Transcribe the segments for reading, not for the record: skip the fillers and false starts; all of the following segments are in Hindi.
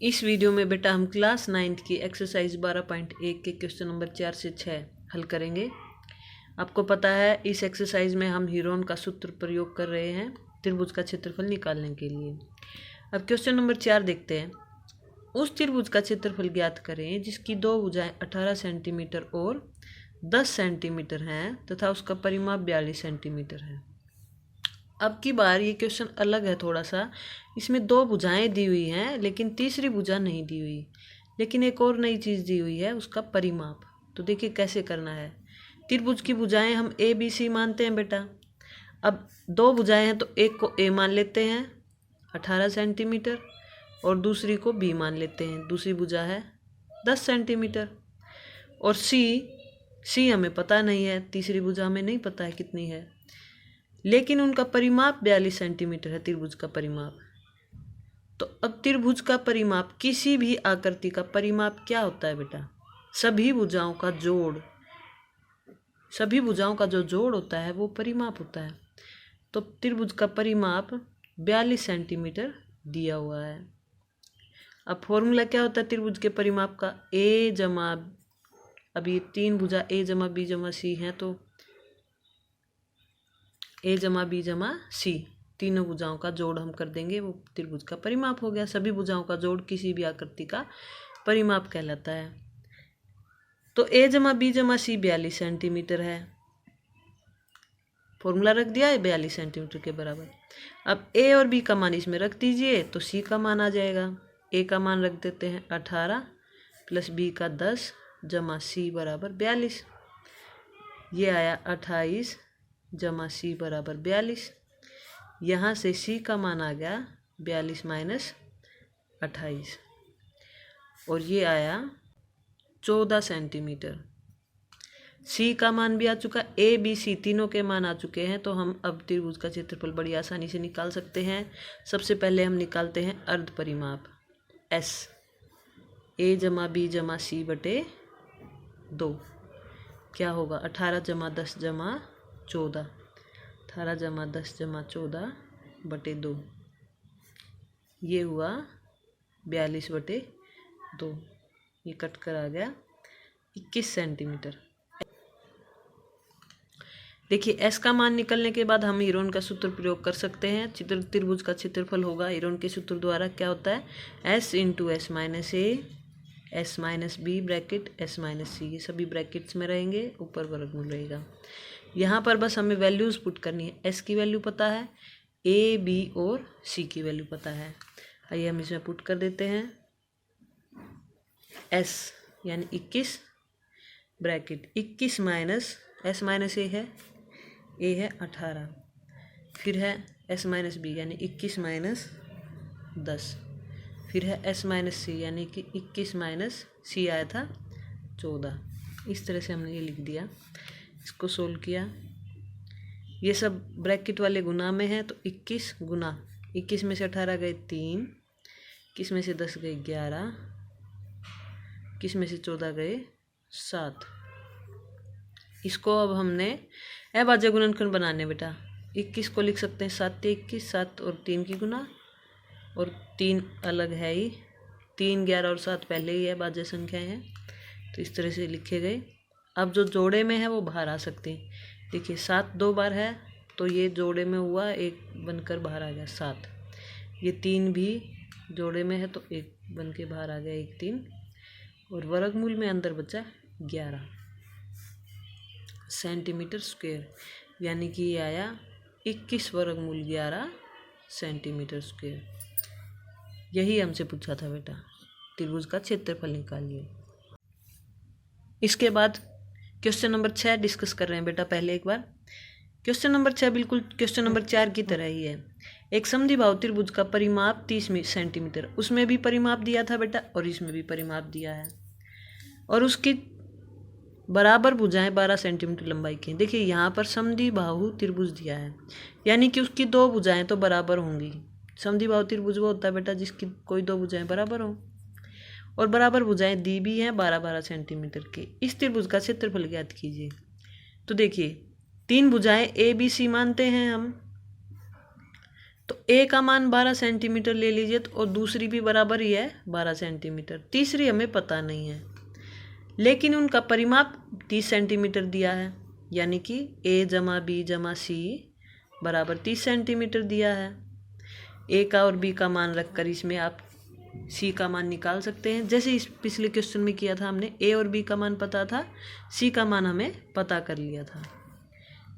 इस वीडियो में बेटा हम क्लास 9th की एक्सरसाइज 12.1 के क्वेश्चन नंबर 4 से 6 हल करेंगे। आपको पता है इस एक्सरसाइज में हम हीरोन का सूत्र प्रयोग कर रहे हैं त्रिभुज का क्षेत्रफल निकालने के लिए। अब क्वेश्चन नंबर 4 देखते हैं। उस त्रिभुज का क्षेत्रफल ज्ञात करें जिसकी दो भुजाएं 18 सेंटीमीटर और 10 सेंटीमीटर हैं तथा उसका परिमाप 42 सेंटीमीटर है। अब की बार ये क्वेश्चन अलग है थोड़ा सा। इसमें दो भुजाएं दी हुई हैं लेकिन तीसरी भुजा नहीं दी हुई, लेकिन एक और नई चीज़ दी हुई है, उसका परिमाप। तो देखिए कैसे करना है। त्रिभुज की भुजाएं हम ए बी सी मानते हैं बेटा। अब दो भुजाएं हैं तो एक को ए मान लेते हैं 18 सेंटीमीटर और दूसरी को बी मान लेते हैं, दूसरी भुजा है 10 सेंटीमीटर। और सी हमें पता नहीं है, तीसरी भुजा हमें नहीं पता है कितनी है, लेकिन उनका परिमाप 42 सेंटीमीटर है त्रिभुज का परिमाप। तो अब त्रिभुज का परिमाप, किसी भी आकृति का परिमाप क्या होता है बेटा? सभी भुजाओं का जोड़, सभी भुजाओं का जो जोड़ होता है वो परिमाप होता है। तो त्रिभुज का परिमाप 42 सेंटीमीटर दिया हुआ है। अब फॉर्मूला क्या होता है त्रिभुज के परिमाप का? ए जमा, अब ये तीन भुजा ए जमा बी जमा सी हैं तो ए जमा बी जमा सी, तीनों भुजाओं का जोड़ हम कर देंगे, वो त्रिभुज का परिमाप हो गया। सभी भुजाओं का जोड़ किसी भी आकृति का परिमाप कहलाता है। तो ए जमा बी जमा सी 42 सेंटीमीटर है, फॉर्मूला रख दिया है 42 सेंटीमीटर के बराबर। अब ए और बी का मान इसमें रख दीजिए तो सी का मान आ जाएगा। ए का मान रख देते हैं 18 प्लस बी का 10 जमा सी बराबर 42। ये आया 28 जमा सी बराबर 42। यहाँ से सी का मान आ गया 42 माइनस 28 और ये आया 14 सेंटीमीटर। सी का मान भी आ चुका, ए बी सी तीनों के मान आ चुके हैं। तो हम अब त्रिभुज का क्षेत्रफल बड़ी आसानी से निकाल सकते हैं। सबसे पहले हम निकालते हैं अर्ध परिमाप एस, ए जमा बी जमा सी बटे 2। क्या होगा? 18 जमा 10 जमा 14, 18 जमा 10 जमा 14 बटे 2, ये हुआ 42 बटे 2। ये कट कर आ गया 21 सेंटीमीटर। देखिए एस का मान निकलने के बाद हम हीरोन का सूत्र प्रयोग कर सकते हैं। त्रिभुज का क्षेत्रफल होगा हीरोन के सूत्र द्वारा, क्या होता है? S into s minus a s minus b bracket s minus c, ये सभी ब्रैकेट्स में रहेंगे, ऊपर वर्गमूल रहेगा। यहाँ पर बस हमें वैल्यूज़ पुट करनी है। एस की वैल्यू पता है, ए बी और सी की वैल्यू पता है। आइए हम इसमें पुट कर देते हैं। एस यानी 21 ब्रैकेट 21 माइनस एस माइनस ए है 18, फिर है एस माइनस बी यानी 21 माइनस 10, फिर है एस माइनस सी यानी कि 21 माइनस सी आया था 14। इस तरह से हमने ये लिख दिया। इसको सोल्व किया, ये सब ब्रैकेट वाले गुना में है तो 21 गुना 21 में से 18 गए 3, 21 में से 10 गए 11, 21 में से 14 गए 7। इसको अब हमने अभाज्य गुणनखंड बनाने बेटा। 21 को लिख सकते हैं 7 21, 7 और 3 की गुना, और 3 अलग है ही, 3 11 और 7 पहले ही अभाज्य संख्या है तो इस तरह से लिखे गए। अब जो जोड़े में है वो बाहर आ सकते हैं। देखिए 7 2 बार है तो ये जोड़े में हुआ, एक बनकर बाहर आ गया 7। ये 3 भी जोड़े में है तो एक बन के बाहर आ गया 1 3, और वर्गमूल में अंदर बचा 11 सेंटीमीटर स्क्वायर, यानी कि ये आया 21 वर्गमूल 11 सेंटीमीटर स्क्वायर। यही हमसे पूछा था बेटा, त्रिभुज का क्षेत्रफल निकालिए। इसके बाद क्वेश्चन नंबर 6 डिस्कस कर रहे हैं बेटा। पहले एक बार क्वेश्चन नंबर 6 बिल्कुल क्वेश्चन नंबर 4 की तरह ही है। एक समद्विबाहु त्रिभुज का परिमाप 30 सेंटीमीटर, उसमें भी परिमाप दिया था बेटा और इसमें भी परिमाप दिया है, और उसकी बराबर भुजाएं 12 सेंटीमीटर लंबाई की। देखिए यहाँ पर समद्विबाहु त्रिभुज दिया है, यानी कि उसकी दो भुजाएं तो बराबर होंगी। समद्विबाहु त्रिभुज वो होता है बेटा जिसकी कोई दो भुजाएं बराबर हों, और बराबर भुजाएं दी भी हैं 12-12 सेंटीमीटर की। इस त्रिभुज का क्षेत्रफल ज्ञात कीजिए। तो देखिए तीन भुजाएं ए बी सी मानते हैं हम, तो ए का मान 12 सेंटीमीटर ले लीजिए, तो और दूसरी भी बराबर ही है 12 सेंटीमीटर। तीसरी हमें पता नहीं है, लेकिन उनका परिमाप 30 सेंटीमीटर दिया है, यानी कि ए जमा बी जमा सी बराबर 30 सेंटीमीटर दिया है। ए का और बी का मान रखकर इसमें आप सी का मान निकाल सकते हैं। जैसे इस पिछले क्वेश्चन में किया था हमने, ए और बी का मान पता था, सी का मान हमें पता कर लिया था।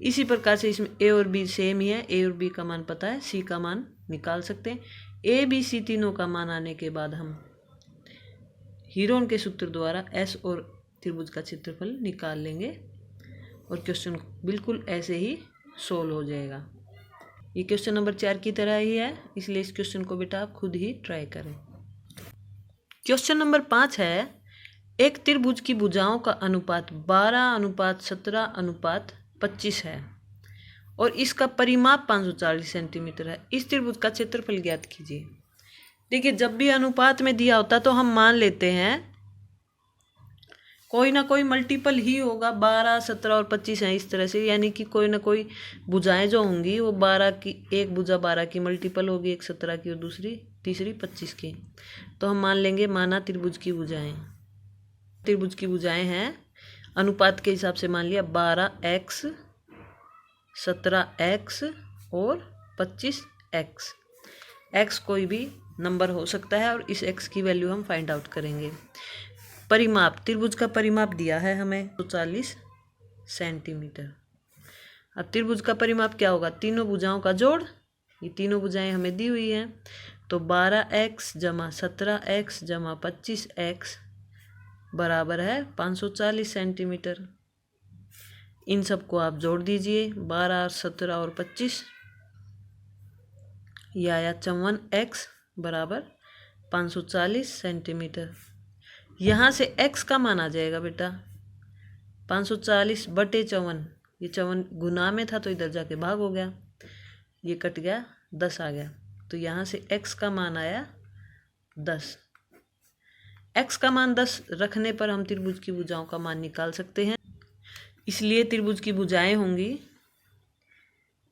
इसी प्रकार से इसमें ए और बी सेम ही है, ए और बी का मान पता है, सी का मान निकाल सकते हैं। ए बी सी तीनों का मान आने के बाद हम हीरोन के सूत्र द्वारा एस और त्रिभुज का क्षेत्रफल निकाल लेंगे और क्वेश्चन बिल्कुल ऐसे ही सोल्व हो जाएगा। ये क्वेश्चन नंबर 4 की तरह ही है, इसलिए इस क्वेश्चन को बेटा आप खुद ही ट्राई करें। क्वेश्चन नंबर 5 है, एक त्रिभुज की भुजाओं का अनुपात 12:17:25 है और इसका परिमाप 540 सेंटीमीटर है। इस त्रिभुज का क्षेत्रफल ज्ञात कीजिए। देखिए, जब भी अनुपात में दिया होता तो हम मान लेते हैं कोई ना कोई मल्टीपल ही होगा। 12, 17 और 25 है इस तरह से, यानी कि कोई ना कोई भुजाएं जो होंगी वो 12 की, एक भुजा 12 की मल्टीपल होगी, एक 17 की और दूसरी तीसरी 25 की। तो हम मान लेंगे, माना त्रिभुज की भुजाएं, त्रिभुज की भुजाएं हैं, अनुपात के हिसाब से मान लिया 12x, 17x और 25x। x कोई भी नंबर हो सकता है और इस x की वैल्यू हम फाइंड आउट करेंगे। परिमाप, त्रिभुज का परिमाप दिया है हमें 140 सेंटीमीटर। अब त्रिभुज का परिमाप क्या होगा, तीनों भुजाओं का जोड़। ये तीनों भुजाएं हमें दी हुई हैं, तो 12x जमा 17x जमा 25x बराबर है 540 सेंटीमीटर। इन सबको आप जोड़ दीजिए, 12, 17 और 25, यह आया 54x बराबर 540 सेंटीमीटर। यहाँ से x का मान आ जाएगा बेटा 540 बटे 54, ये 54 गुना में था तो इधर जाके भाग हो गया, ये कट गया, 10 आ गया। तो यहाँ से x का मान आया 10। x का मान 10 रखने पर हम त्रिभुज की भुजाओं का मान निकाल सकते हैं। इसलिए त्रिभुज की भुजाएं होंगी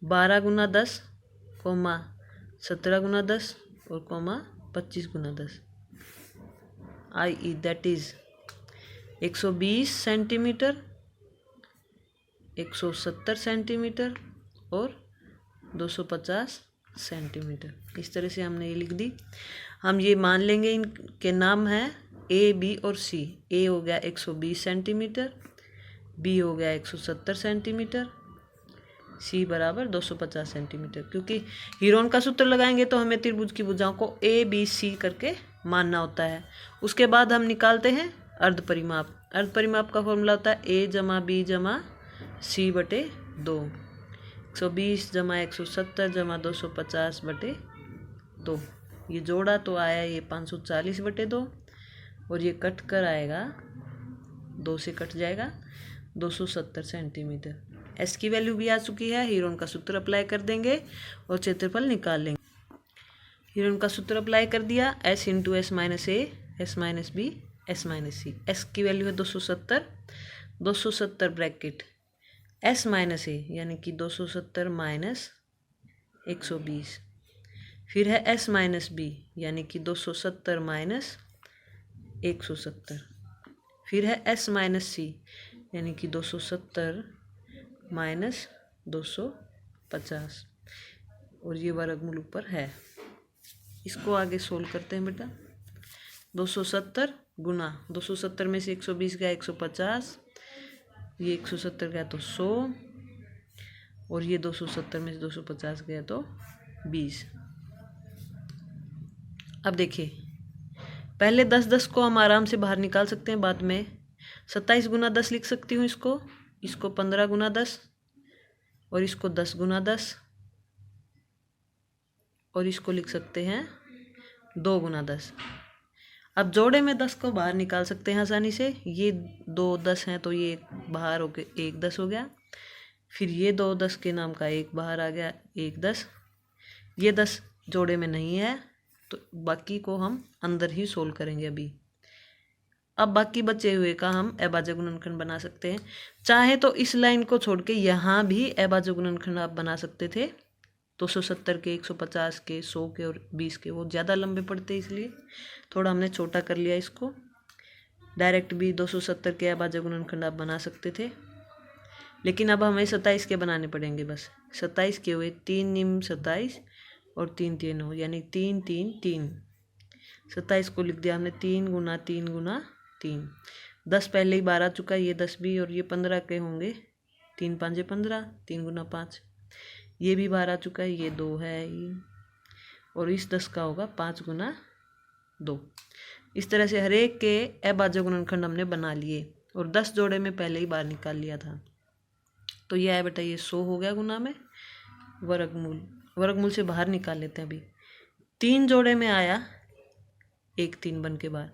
12 गुना 10, 17 गुना 10 और 25 गुना 10, i.e. That is 120 centimetre, 170 centimetre और 250 सेंटीमीटर। इस तरह से हमने ये लिख दी। हम ये मान लेंगे, इनके नाम हैं ए बी और सी। ए हो गया 120 सेंटीमीटर, बी हो गया 170 सेंटीमीटर, सी बराबर 250 सेंटीमीटर। क्योंकि हीरोन का सूत्र लगाएंगे तो हमें त्रिभुज की भुजाओं को ए बी सी करके मानना होता है। उसके बाद हम निकालते हैं अर्ध परिमाप। अर्ध परिमाप का फॉर्मूला होता है ए जमा बी जमा सी बटे 2, 120 जमा 170 जमा 250 बटे 2। ये जोड़ा तो आया ये 540 बटे 2 और ये कट कर आएगा, 2 से कट जाएगा 270 सेंटीमीटर। एस की वैल्यू भी आ चुकी है, हीरोन का सूत्र अप्लाई कर देंगे और क्षेत्रफल निकाल लेंगे। हीरोन का सूत्र अप्लाई कर दिया, s into s minus a, s minus b, s minus c. S की वैल्यू है 270, 270 ब्रैकेट एस माइनस ए यानी कि 270 माइनस 120, फिर है एस माइनस बी यानी कि 270 माइनस 170, फिर है एस माइनस सी यानी कि 270 माइनस 250 और ये वर्गमूल ऊपर है। इसको आगे सोल्व करते हैं बेटा। 270 गुना 270 में से 120 गया 150, ये 170 गया तो 100 और ये 270 में से 250 गया तो 20। अब देखिए, पहले 10-10 को हम आराम से बाहर निकाल सकते हैं, बाद में 27 गुना 10 लिख सकती हूँ, इसको 15 गुना 10 और इसको 10 गुना 10 और इसको लिख सकते हैं 2 गुना 10। अब जोड़े में 10 को बाहर निकाल सकते हैं आसानी से। ये 2 10 हैं तो ये बाहर हो के 1 10 हो गया, फिर ये 2 10 के नाम का 1 बाहर आ गया 1 10। ये 10 जोड़े में नहीं है तो बाकी को हम अंदर ही सोल्व करेंगे अभी। अब बाकी बचे हुए का हम अभाज्य गुणनखंड बना सकते हैं। चाहे तो इस लाइन को छोड़ के यहाँ भी अभाज्य गुणनखंड आप बना सकते थे, 270 के, 150 के, 100 के और 20 के वो ज़्यादा लंबे पड़ते हैं, इसलिए थोड़ा हमने छोटा कर लिया इसको। डायरेक्ट भी 270 के अभाज्य गुणनखंड आप बना सकते थे, लेकिन अब हमें 27 के बनाने पड़ेंगे। बस 27 के हुए, 3 निम 27 और 3 3 9 यानी 3 3 3। 27 को लिख दिया हमने 3 गुना 3 गुना 3। 10 पहले ही बाहर आ चुका है, ये 10 भी और ये 15 के होंगे। 3 5 15, 3 गुना 5, ये भी बाहर आ चुका है, ये 2 है ये, और इस 10 का होगा 5 गुना 2। इस तरह से हर एक के अभाज्य गुणनखंड हमने बना लिए और 10 जोड़े में पहले ही बाहर निकाल लिया था। तो ये है बेटा, ये 100 हो गया गुना में वर्गमूल से बाहर निकाल लेते हैं। अभी 3 जोड़े में आया, 1 3 बन के बाहर,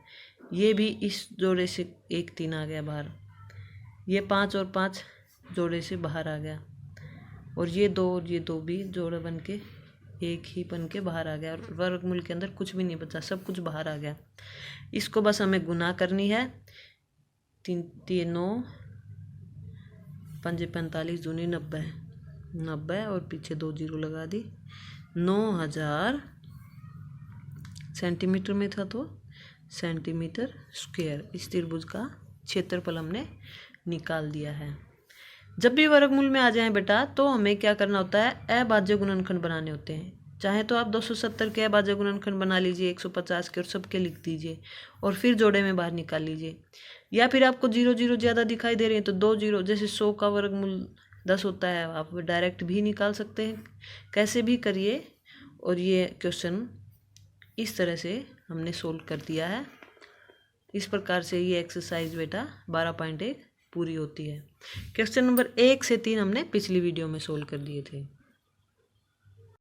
ये भी इस जोड़े से 1 3 आ गया बाहर, ये 5 और 5 जोड़े से बाहर आ गया, और ये 2 और ये 2 भी जोड़े बन के 1 ही बन के बाहर आ गया, और वर्गमूल के अंदर कुछ भी नहीं बचा, सब कुछ बाहर आ गया। इसको बस हमें गुना करनी है। 3 3 9 5 45 दूनी 90 90 और पीछे 2 जीरो लगा दी। 9000 सेंटीमीटर में था तो सेंटीमीटर स्क्वायर इस त्रिभुज का क्षेत्रफल हमने निकाल दिया है। जब भी वर्गमूल में आ जाएं बेटा तो हमें क्या करना होता है, अभाज्य गुणनखंड बनाने होते हैं। चाहे तो आप 270 के अभाज्य गुणनखंड बना लीजिए, 150 के और सबके लिख दीजिए और फिर जोड़े में बाहर निकाल लीजिए, या फिर आपको 0 0 ज़्यादा दिखाई दे रहे हैं तो 2 0, जैसे 100 का वर्गमूल 10 होता है, आप डायरेक्ट भी निकाल सकते हैं, कैसे भी करिए। और ये क्वेश्चन इस तरह से हमने सोल्व कर दिया है। इस प्रकार से ये एक्सरसाइज बेटा 12.1 पूरी होती है। क्वेश्चन नंबर 1 से 3 हमने पिछली वीडियो में सोल्व कर दिए थे।